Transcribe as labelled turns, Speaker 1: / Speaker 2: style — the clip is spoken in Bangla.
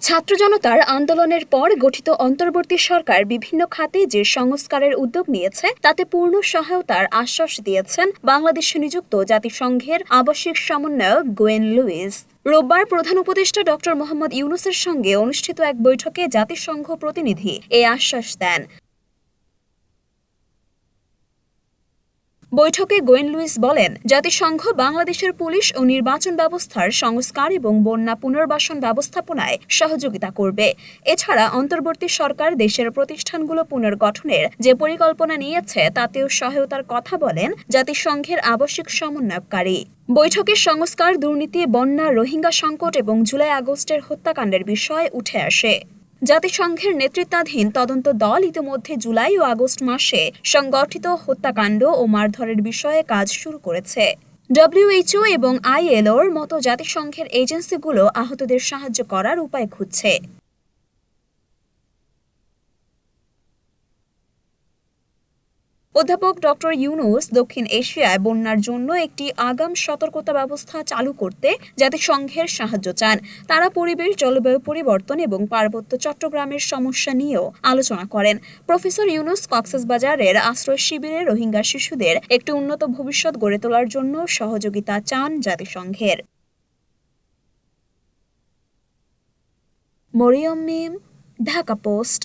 Speaker 1: ছাত্র জনতার আন্দোলনের পর গঠিত অন্তর্বর্তী সরকার বিভিন্ন খাতে যে সংস্কারের উদ্যোগ নিয়েছে তাতে পূর্ণ সহায়তার আশ্বাস দিয়েছেন বাংলাদেশে নিযুক্ত জাতিসংঘের আবাসিক সমন্বয়ক গোয়েন লুইস। রোববার প্রধান উপদেষ্টা ডক্টর মোহাম্মদ ইউনূসের সঙ্গে অনুষ্ঠিত এক বৈঠকে জাতিসংঘ প্রতিনিধি এই আশ্বাস দেন। বৈঠকে গোয়েন লুইস বলেন, জাতিসংঘ বাংলাদেশের পুলিশ ও নির্বাচন ব্যবস্থার সংস্কার এবং বন্যা পুনর্বাসন ব্যবস্থাপনায় সহযোগিতা করবে। এছাড়া অন্তর্বর্তী সরকার দেশের প্রতিষ্ঠানগুলো পুনর্গঠনের যে পরিকল্পনা নিয়েছে তাতেও সহায়তার কথা বলেন জাতিসংঘের আবাসিক সমন্বয়কারী। বৈঠকে সংস্কার, দুর্নীতি, বন্যা, রোহিঙ্গা সংকট এবং জুলাই আগস্টের হত্যাকাণ্ডের বিষয় উঠে আসে। জাতিসংঘের নেতৃত্বাধীন তদন্ত দল ইতিমধ্যে জুলাই ও আগস্ট মাসে সংগঠিত হত্যাকাণ্ড ও মারধরের বিষয়ে কাজ শুরু করেছে। ডব্লিউএইচও এবং আইএলওর মতো জাতিসংঘের এজেন্সিগুলো আহতদের সাহায্য করার উপায় খুঁজছে। অধ্যাপক ডক্টর ইউনূস দক্ষিণ এশিয়ায় বন্যার জন্য একটি আগাম সতর্কতা ব্যবস্থা চালু করতে জাতিসংঘের সাহায্য চান। তারা পরিবেশ, জলবায়ু পরিবর্তন এবং পার্বত্য চট্টগ্রামের সমস্যা নিয়েও আলোচনা করেন। প্রফেসর ইউনূস কক্সবাজারের আশ্রয় শিবিরে রোহিঙ্গা শিশুদের একটি উন্নত ভবিষ্যৎ গড়ে তোলার জন্য সহযোগিতা চান জাতিসংঘের। মরিয়ম মিম, ঢাকা পোস্ট।